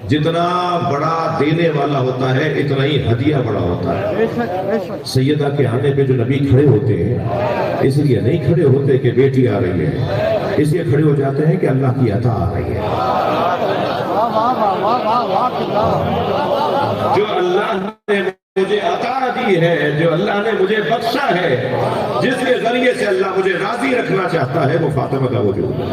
جتنا بڑا دینے والا ہوتا ہے اتنا ہی ہدیہ بڑا ہوتا ہے۔ سیدہ کے آنے پہ جو نبی کھڑے ہوتے ہیں اس لیے نہیں کھڑے ہوتے کہ بیٹی آ رہی ہے، اس لیے کھڑے ہو جاتے ہیں کہ اللہ کی عطا آ رہی ہے۔ جو اللہ نے مجھے عطا دی ہے، جو اللہ نے مجھے بخشا ہے، جس کے ذریعے سے اللہ مجھے راضی رکھنا چاہتا ہے، وہ فاطمہ کا وجود ہے۔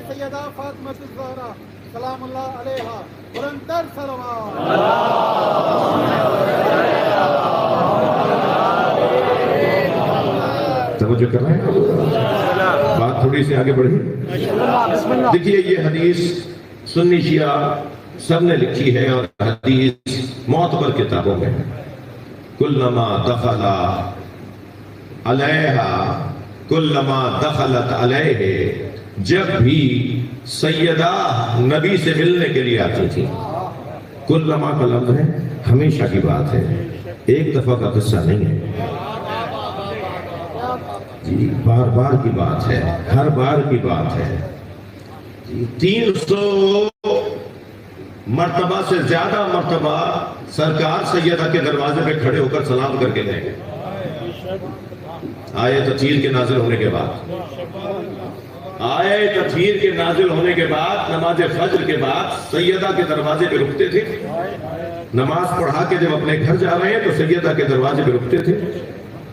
سیدہ فاطمہ الزہرا سلام اللہ علیہا بلندتر سلوات۔ توجہ کر رہے ہیں؟ بات تھوڑی سی آگے بڑھی۔ دیکھیے یہ حدیث سنی شیعہ سب نے لکھی ہے اور حدیث معتبر کتابوں میں۔ کلما دخل علیہا کلما دخلت علیہ، جب بھی سیدہ نبی سے ملنے کے لیے آتی تھی۔ کلما کا لفظ ہے ہمیشہ کی بات ہے، ایک دفعہ کا قصہ نہیں ہے جی، بار بار کی بات ہے، ہر بار کی بات ہے جی۔ 300 مرتبہ سے زیادہ مرتبہ سرکار سیدہ کے دروازے پہ کھڑے ہو کر سلام کر کے گئے آیت تطہیر کے نازل ہونے کے بعد۔ آیت تطہیر کے نازل ہونے کے بعد نماز فجر کے بعد سیدہ کے دروازے پہ رکتے تھے۔ نماز پڑھا کے جب اپنے گھر جا رہے ہیں تو سیدہ کے دروازے پہ رکتے تھے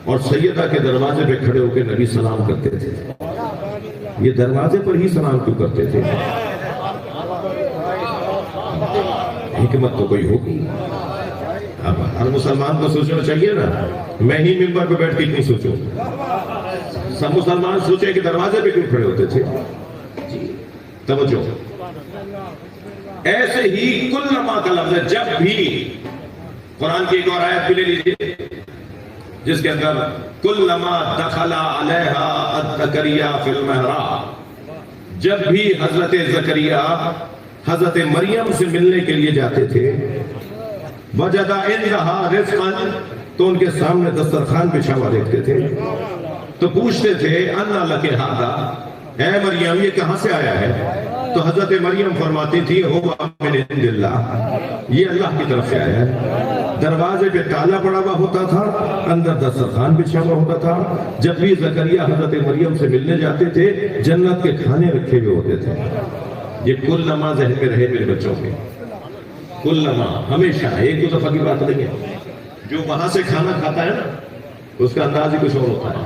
اور سیدہ کے دروازے پہ کھڑے ہو کے نبی سلام کرتے تھے۔ یہ دروازے پر ہی سلام کیوں کرتے تھے؟ حکمت تو کوئی ہوگی۔ اب ہر مسلمان کو سوچنا چاہیے نا، میں ہی ممبر پہ بیٹھ کے کیوں سوچوں؟ سب مسلمان سوچیں کہ دروازے پہ کیوں کھڑے ہوتے تھے جی۔ توجہ، ایسے ہی کلما کا لفظ ہے، جب بھی۔ قرآن کی ایک اور آیت بھی لے لیجیے جس کے اندر کلما دخل علیہا زکریا فی المحراب، جب بھی حضرت زکریا حضرت مریم سے ملنے کے لیے جاتے تھے، وجد عندہا رزقا، تو ان کے سامنے دسترخوان بچھا ہوا دیکھتے تھے تو پوچھتے تھے انا لک ھذا، اے مریم یہ کہاں سے آیا ہے؟ تو حضرت مریم فرماتی تھی ہو من عند اللہ، یہ اللہ کی طرف سے آیا ہے۔ دروازے پہ تالا پڑا ہوا ہوتا تھا، اندر دسترخوان بچھا ہوا ہوتا تھا۔ جب بھی زکریا حضرت مریم سے ملنے جاتے تھے جنت کے کھانے رکھے ہوئے ہوتے تھے۔ یہ کلما ذہن میں رہے میرے بچوں کے، کلما ہمیشہ، ایک دو دفعہ کی بات نہیں ہے۔ جو وہاں سے کھانا کھاتا ہے نا اس کا انداز ہی کچھ اور ہوتا ہے۔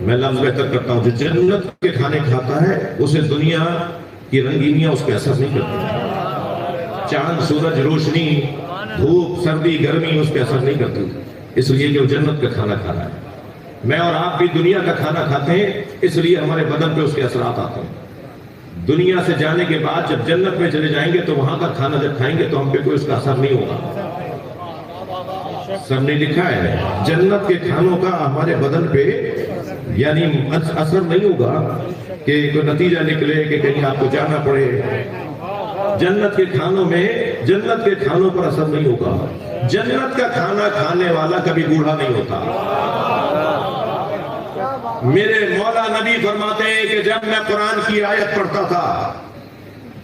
میں لفظ بہتر کرتا ہوں، جو جنت کے کھانے کھاتا ہے اسے دنیا کی رنگینیاں اس پہ اثر نہیں کرتی، چاند سورج روشنی دھوپ سردی گرمی اس پہ اثر نہیں کرتی، اس لیے کہ وہ جنت کا کھانا کھا رہا ہے۔ میں اور آپ بھی دنیا کا کھانا کھاتے ہیں اس لیے ہمارے بدن پہ اس کے اثرات آتے ہیں۔ دنیا سے جانے کے بعد جب جنت میں چلے جائیں گے تو وہاں کا کھانا جب کھائیں گے تو ہم پہ کوئی اس کا اثر نہیں ہوگا۔ سب نے لکھا ہے جنت کے کھانوں کا ہمارے بدن پہ یعنی اثر نہیں ہوگا کہ کوئی نتیجہ نکلے کہ کہیں آپ کو جانا پڑے۔ جنت کے کھانوں میں جنت کے کھانوں پر اثر نہیں ہوگا۔ جنت کا کھانا کھانے والا کبھی بوڑھا نہیں ہوتا۔ میرے مولا نبی فرماتے ہیں کہ جب میں قرآن کی آیت پڑھتا تھا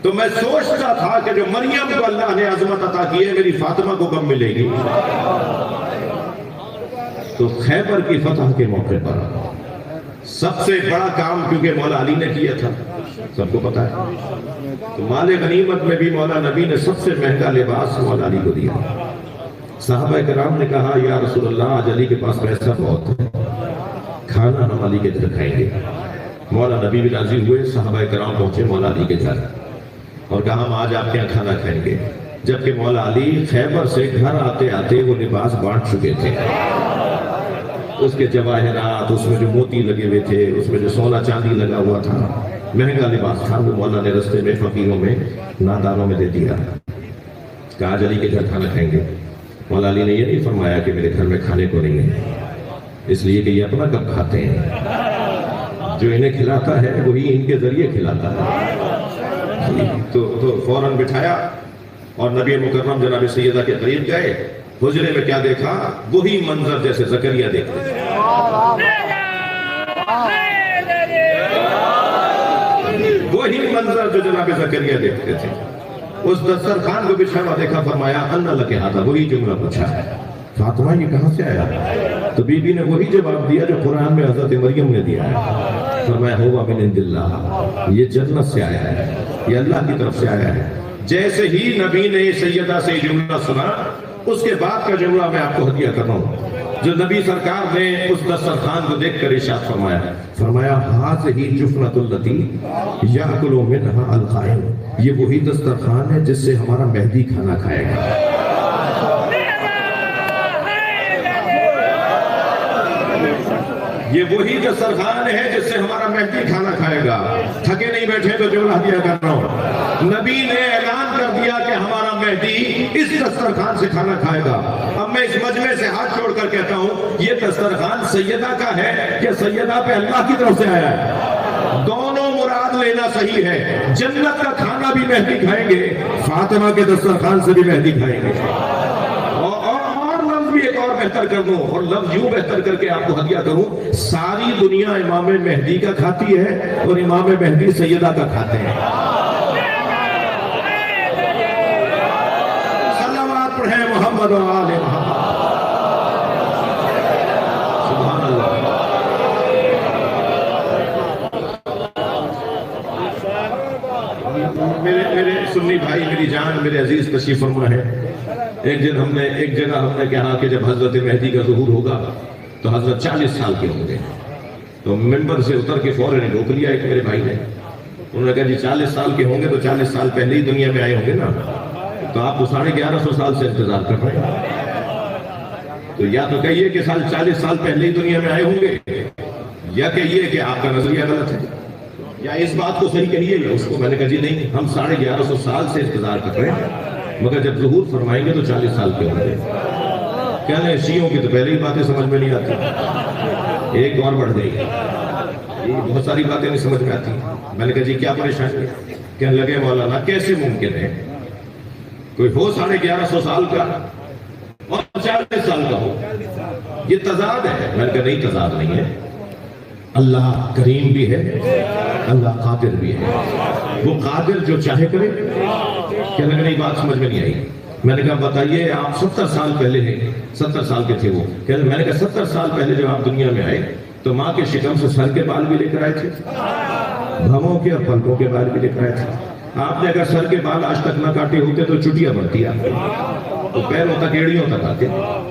تو میں سوچتا تھا کہ جو مریم کو اللہ نے عظمت عطا کی ہے میری فاطمہ کو کب ملے گی۔ تو خیبر کی فتح کے موقع پر سب سے بڑا کام کیونکہ مولا علی نے کیا تھا، سب کو پتا ہے، تو مال غنیمت میں بھی مولا نبی نے سب سے مہنگا لباس مولا علی کو دیا۔ صحابہ کرام نے کہا یا رسول اللہ آج علی کے پاس پیسہ بہت ہے، کھانا ہم علی کے گھر کھائیں گے۔ مولا نبی بھی راضی ہوئے، صحابہ کرام پہنچے مولا علی کے گھر اور کہا ہم آج آپ کے یہاں کھانا کھائیں گے۔ جبکہ مولا علی خیبر سے گھر آتے آتے وہ لباس بانٹ چکے تھے، اس کے جواہرات، اس میں جو موتی لگے ہوئے تھے، اس میں جو سونا چاندی لگا ہوا تھا، مہنگا لباس تھا، وہ مولا نے رستے میں فقیروں میں ناداروں میں دے دیا۔ کہا آج علی کے گھر کھانا کھائیں گے۔ مولا علی نے یہ نہیں فرمایا کہ میرے گھر میں کھانے کو نہیں ہے، اس لیے کہ یہ اپنا کب کھاتے ہیں، جو انہیں کھلاتا ہے وہی ان کے ذریعے کھلاتا ہے۔ تو فوراً بٹھایا اور نبی مکرم جناب سیدہ کے قریب گئے۔ حجرے میں کیا دیکھا؟ وہی منظر جیسے زکریا دیکھتے تھے۔ وہی منظر جو جناب زکریا دیکھتے تھے. اس دسترخوان کو بچھا دیکھا, فرمایا انا لک ھذا, وہی جملہ پوچھا ہے, فاطمہ یہ کہاں سے آیا؟ تو بی بی نے وہی جواب دیا جو قرآن میں حضرت مریم نے دیا ہے. فرمایا ہوا من عند اللہ, یہ جنت سے آیا ہے, یہ اللہ کی طرف سے آیا ہے. جیسے ہی نبی نے سیدہ سے جملہ سنا, اس کے بعد کا جملہ میں آپ کو ہدیہ کر رہا ہوں, جو نبی سرکار نے اس دسترخوان کو دیکھ کر ارشاد فرمایا ھذہ جفنۃ التی یاکل منھا القائم, یہ وہی دسترخوان ہے جس سے ہمارا مہدی کھانا کھائے گا. یہ وہی دسترخوان ہے جس سے ہمارا مہدی کھانا کھائے گا. تھکے نہیں بیٹھے تو جملہ ہدیہ کر رہا ہوں. نبی نے اعلان کر دیا کہ ہمارا مہدی اس دسترخوان سے کھانا کھائے گا. اب میں اس مجمع سے ہاتھ چھوڑ کر کہتا ہوں, یہ دسترخوان سیدہ کا ہے کہ سیدہ پہ اللہ کی طرف سے آیا ہے؟ دونوں مراد لینا صحیح ہے. جنت کا کھانا بھی مہدی کھائیں گے, فاطمہ کے دسترخوان سے بھی مہدی کھائیں گے. ایک اور بہتر کر دوں, اور لفظ یوں بہتر کر کے آپ کو ہدیہ کروں, ساری دنیا امام مہدی کا کھاتی ہے اور امام مہدی سیدہ کا کھاتے ہیں. صلوات پڑھیں محمد و آل محمد. سبحان اللہ. میرے سنی بھائی, میری جان, میرے عزیز تشریف فرما ہے. ایک جگہ ہم نے کہا کہ جب حضرت مہدی کا ظہور ہوگا تو حضرت 40 سال کے ہوں گے. تو ممبر سے اتر کے فوراً روک لیا ایک میرے بھائی نے. انہوں نے کہا جی 40 سال کے ہوں گے تو 40 سال پہلے ہی دنیا میں آئے ہوں گے نا, تو آپ تو 1150 سال سے انتظار کر رہے ہیں. تو یا تو کہیے کہ 40 سال پہلے ہی دنیا میں آئے ہوں گے, یا کہیے کہ آپ کا نظریہ غلط ہے, یا اس بات کو صحیح کہیے یا اس کو. میں نے کہا جی نہیں, ہم 1150 سال سے انتظار کر رہے ہیں, مگر جب ظہور فرمائیں گے تو 40 سال کے ہوں گے. کہنے شیعوں کی تو پہلے ہی باتیں سمجھ میں نہیں آتی, ایک اور بڑھ گئی, یہ بہت ساری باتیں نہیں سمجھ میں آتی. میں نے کہا جی کیا پریشانی ہے؟ کہنے لگے مولانا کیسے ممکن ہے کوئی ہو 1150 سال کا اور 40 سال کا ہو, یہ تضاد ہے. میں نے کہا نہیں, تضاد نہیں ہے. اللہ کریم بھی ہے, اللہ قادر بھی ہے. وہ قادر جو چاہے کرے. کہنے لگے نہیں, بات سمجھ میں نہیں آئی. میں نے کہا بتائیے آپ 70 سال پہلے ہیں, 70 سال کے تھے وہ. میں نے کہا 70 سال پہلے جب آپ دنیا میں آئے تو ماں کے شکم سے سر کے بال بھی لے کر آئے تھے, بھووں کے اور پلکوں کے بال بھی لے کر آئے تھے. آپ نے اگر سر کے بال آج تک نہ کاٹے ہوتے تو چٹیاں بنتی آپ کو, تو پیروں تک ایڑیوں تک آتے,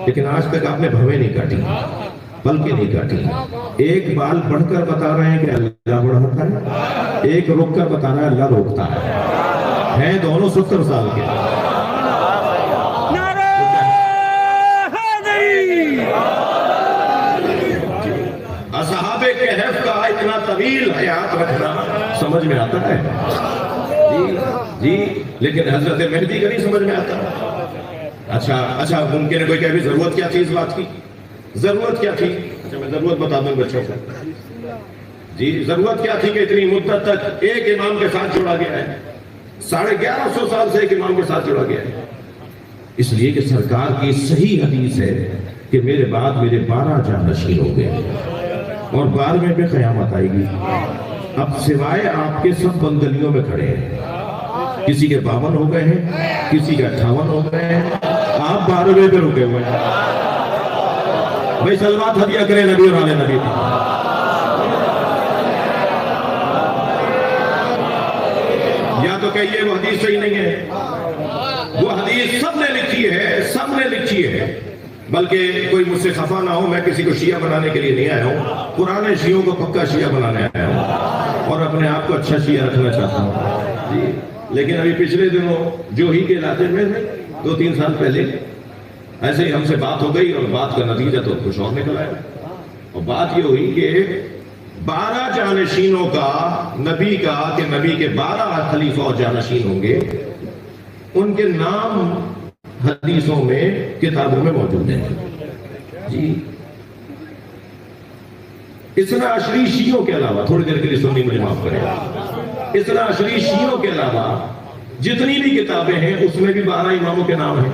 لیکن آج تک آپ نے بھویں نہیں کاٹی, پلکیں نہیں کاٹی. ایک بال بڑھ کر بتا رہے ہیں کہ اللہ بڑھاتا ہے, ایک روک کر بتا رہا ہے اللہ روکتا ہے. ہیں دونوں 70 سال کے. اصحاب کہف کا اتنا طویل حیات رکھنا سمجھ میں آتا ہے جی, لیکن حضرت مہدی کا نہیں سمجھ میں آتا. اچھا ممکن ہے کوئی کہے ضرورت کیا تھی اس بات کی؟ ضرورت کیا تھی؟ اچھا میں ضرورت بتا دوں بچوں کو. جی ضرورت کیا تھی کہ اتنی مدت تک ایک امام کے ساتھ جوڑا گیا ہے, 1150 سال سے ایک امام کے ساتھ جوڑا گیا ہے. اس لیے کہ سرکار کی صحیح حدیث ہے کہ میرے بعد میرے 12 جانشین ہو گئے اور 12ویں پہ قیامت آئے گی. اب سوائے آپ کے سب بندلیوں میں کھڑے ہیں, کسی کے 52 ہو گئے ہیں, کسی کے 58 ہو گئے ہیں, آپ 12ویں پہ رکے ہوئے ہیں. بھائی سلوات ہدیہ کریں نبی اور آل نبی. یا تو کہیے وہ حدیث صحیح نہیں ہے. وہ حدیث سب نے لکھی ہے, سب نے لکھی ہے. بلکہ کوئی مجھ سے خفا نہ ہو, میں کسی کو شیعہ بنانے کے لیے نہیں آیا ہوں, پرانے شیعوں کو پکا شیعہ بنانے آیا ہوں اور اپنے آپ کو اچھا شیعہ رکھنا چاہتا ہوں جی. لیکن ابھی پچھلے دنوں جو ہی کے علاقے میں 2-3 سال پہلے ایسے ہی ہم سے بات ہو گئی اور بات کا نتیجہ تو کچھ اور نکل آیا. اور بات یہ ہوئی کہ 12 جانشینوں کا نبی کا, کہ نبی کے 12 خلیفہ اور جانشین ہوں گے, ان کے نام حدیثوں میں کتابوں میں موجود ہیں جی. اثنا عشری شیعوں کے علاوہ, تھوڑی دیر کے لیے سنی مجھے معاف کرے, اثنا عشری شیعوں کے علاوہ جتنی بھی کتابیں ہیں اس میں بھی 12 اماموں کے نام ہیں,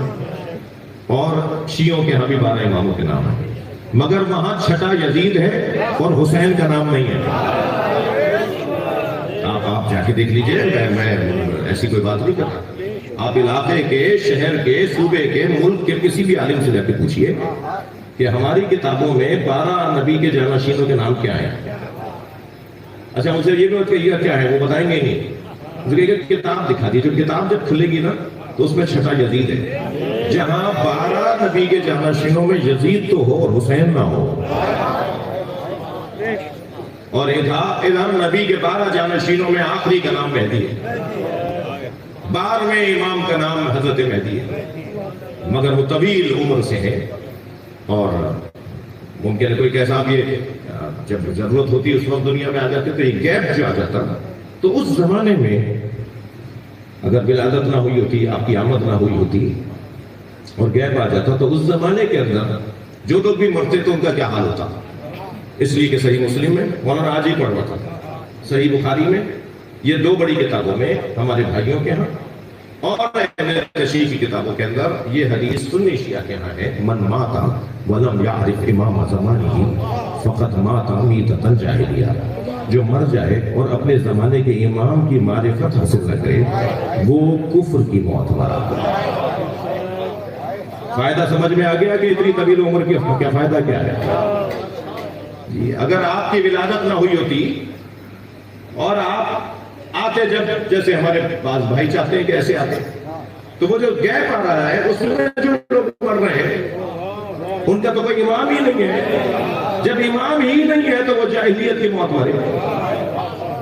اور شیعوں کے ہاں بھی 12 اماموں کے نام ہیں, مگر وہاں چھٹا یزید ہے اور حسین کا نام نہیں ہے. آپ کے دیکھ لیجئے، میں ایسی کوئی بات نہیں کرتا. آپ علاقے کے، شہر کے، صوبے کے، ملک کے کسی بھی عالم سے جا کے پوچھئے کہ ہماری کتابوں میں 12 نبی کے جانشینوں کے نام کیا ہیں. اچھا مجھے یہ بھی کہیے کیا ہے، وہ بتائیں گے ہی نہیں. مجھے کہ کتاب دکھا دی. جو کتاب جب کھلے گی نا تو اس میں چھٹا یزید ہے. جہاں 12 نبی کے جانشینوں میں یزید تو ہو اور حسین نہ ہو، اور ادھر نبی کے 12 جانشینوں میں آخری کا نام مہدی ہے، 12ویں امام کا نام حضرت مہدی ہے، مگر وہ طویل عمر سے ہے. اور ممکن ہے کوئی کہہ صاحب یہ جب ضرورت ہوتی اس وقت دنیا میں آ جاتے تو یہ گیپ جو آ جاتا، تو اس زمانے میں اگر ولادت نہ ہوئی ہوتی، آپ کی آمد نہ ہوئی ہوتی اور گیپ آ جاتا، تو اس زمانے کے اندر جو لوگ بھی مرتے تو ان کا کیا حال ہوتا. اس لیے کہ صحیح مسلم میں مولانا آج ہی پڑھ رہا تھا، صحیح بخاری میں، یہ 2 بڑی کتابوں میں ہمارے بھائیوں کے ہاں، اور اہل تشیع کی کتابوں کے اندر یہ حدیث سنی شیعہ کے ہاں ہے: من ماتا ولم یعرف امام زمانہ فقط ماتا میتۃ الجاہلیہ. جو مر جائے اور اپنے زمانے کے امام کی معرفت حاصل نہ کرے وہ کفر کی موت مرا. فائدہ سمجھ میں آ گیا کہ اتنی طویل عمر کی کیا فائدہ کیا ہے جی. اگر آپ کی ولادت نہ ہوئی ہوتی اور آپ آتے جب جیسے ہمارے بعض بھائی چاہتے ہیں کہ ایسے آتے، تو وہ جو گیپ آ رہا ہے اس میں جو لوگ مر رہے ہیں ان کا تو کوئی امام ہی نہیں ہے. جب امام ہی نہیں ہے تو وہ جاہلیت کی موت مرے.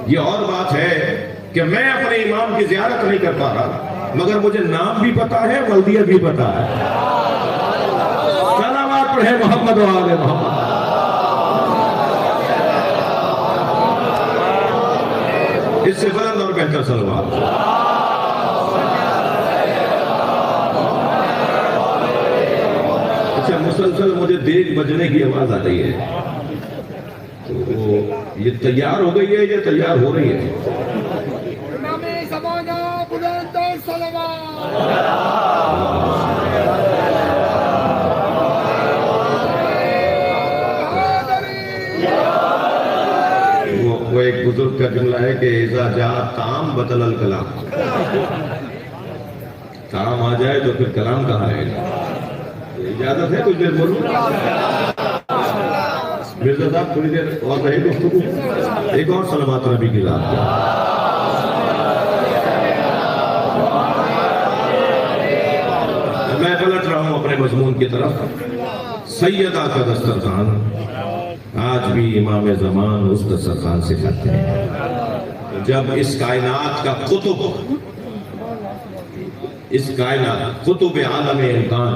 یہ اور بات ہے کہ میں اپنے امام کی زیارت نہیں کر پا رہا مگر مجھے نام بھی پتا ہے، ولدیت بھی پتا ہے. صلوات پڑھے محمد و آل محمد. اس سے بلند اور بہتر صلوات. اچھا مسلسل مجھے دیگ بجنے کی آواز آ رہی ہے، تو یہ تیار ہو گئی ہے یا تیار ہو رہی ہے؟ امام زمانہ بلند صلوات. وہ ایک بزرگ کا جملہ ہے کہ اذا جاء طعام بطل الکلام. طعام آ جائے تو پھر کلام کہاں رہے گا. اجازت ہے کچھ دیر بولوں؟ مرزا صاحب تھوڑی دیر اور رہے گفتگو، ایک اور صلوات نبی کی ذات کا. میں پلٹ رہا ہوں اپنے مضمون کی طرف. سیدہ کا دسترخوان آج بھی امام زمان اس دسترخوان سے کھاتے ہیں. جب اس کائنات کا قطب عالم امکان،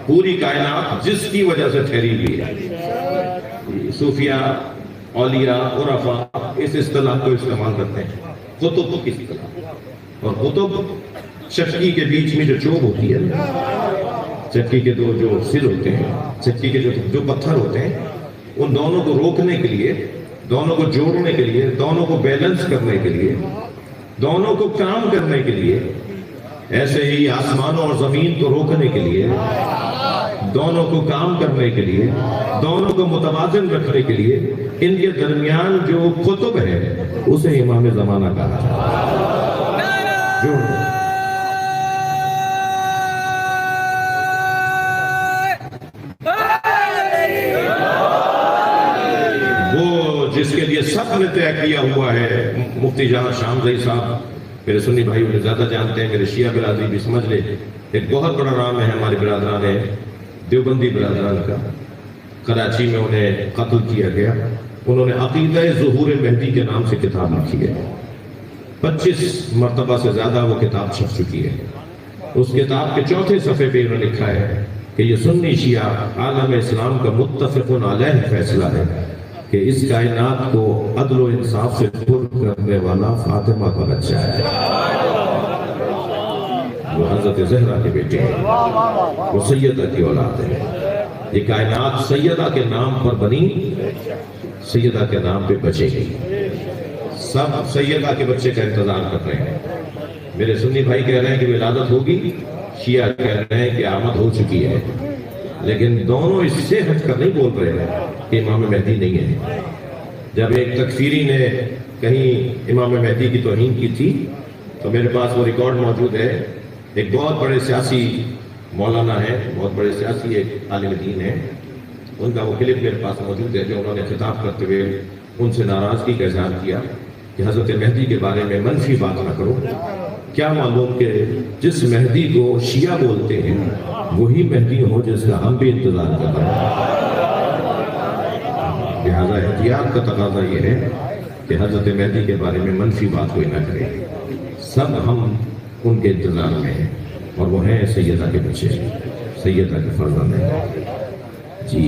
پوری کائنات جس کی وجہ سے ٹھہری ہوئی ہے، صوفیہ، اولیاء، عرفاء اس اصطلاح کو استعمال کرتے ہیں قطب کی اصطلاح. اور قطب چکی کے بیچ میں جو چوب ہوتی ہے، چکی کے 2 جو سر ہوتے ہیں، چکی کے جو پتھر ہوتے ہیں، ان دونوں کو روکنے کے لیے، دونوں کو جوڑنے کے لیے، دونوں کو بیلنس کرنے کے لیے، دونوں کو کام کرنے کے لیے، ایسے ہی آسمانوں اور زمین کو روکنے کے لیے، دونوں کو کام کرنے کے لیے، دونوں کو متوازن رکھنے کے لیے، ان کے درمیان جو قطب ہے اسے امام زمانہ کہا ہے. وہ جس کے لیے سب نے طے کیا ہوا ہے، مفتی جہاں شامزئی صاحب میرے سنی بھائی انہیں زیادہ جانتے ہیں، میرے شیعہ برادری بھی سمجھ لے. ایک بہت بڑا نام ہے ہمارے برادران ہے دیوبندی برادران کا. کراچی میں انہیں قتل کیا گیا. انہوں نے عقیدہ ظہور مہدی کے نام سے کتاب لکھی ہے. 25 مرتبہ سے زیادہ وہ کتاب چھپ چکی ہے. اس کتاب کے 4تھے صفحے پہ انہوں نے لکھا ہے کہ یہ سنی شیعہ عالم اسلام کا متفق علیہ فیصلہ ہے کہ اس کائنات کو عدل و انصاف سے پر کرنے والا فاطمہ کا بچہ ہے. وہ حضرت زہرا کے بیٹے ہیں، وہ سیدہ کی اولاد ہے. یہ کائنات سیدہ کے نام پر بنی، سیدہ کے نام پہ بچے گی. سب سیدہ کے بچے کا انتظار کر رہے ہیں. میرے سنی بھائی کہہ رہے ہیں کہ ولادت ہوگی، شیعہ کہہ رہے ہیں کہ آمد ہو چکی ہے. لیکن دونوں اس سے ہٹ کر نہیں بول رہے ہیں کہ امام مہدی نہیں ہے. جب ایک تکفیری نے کہیں امام مہدی کی توہین کی تھی تو میرے پاس وہ ریکارڈ موجود ہے. ایک بہت بڑے سیاسی مولانا ہے، بہت بڑے سیاسی ایک عالم دین ہے، ان کا وہ کلپ میرے پاس موجود ہے جو انہوں نے خطاب کرتے ہوئے ان سے ناراضگی کا اظہار کیا کہ حضرت مہدی کے بارے میں منفی بات نہ کرو. کیا معلوم کہ جس مہدی کو شیعہ بولتے ہیں وہی مہدی ہو جس کا ہم بھی انتظار کر رہے ہیں. لہٰذا احتیاط کا تقاضا یہ ہے کہ حضرت مہدی کے بارے میں منفی بات کوئی نہ کرے. سب ہم ان کے انتظار میں ہیں اور وہ ہیں سیدہ کے بچے، سیدہ کے فرزند ہیں. جی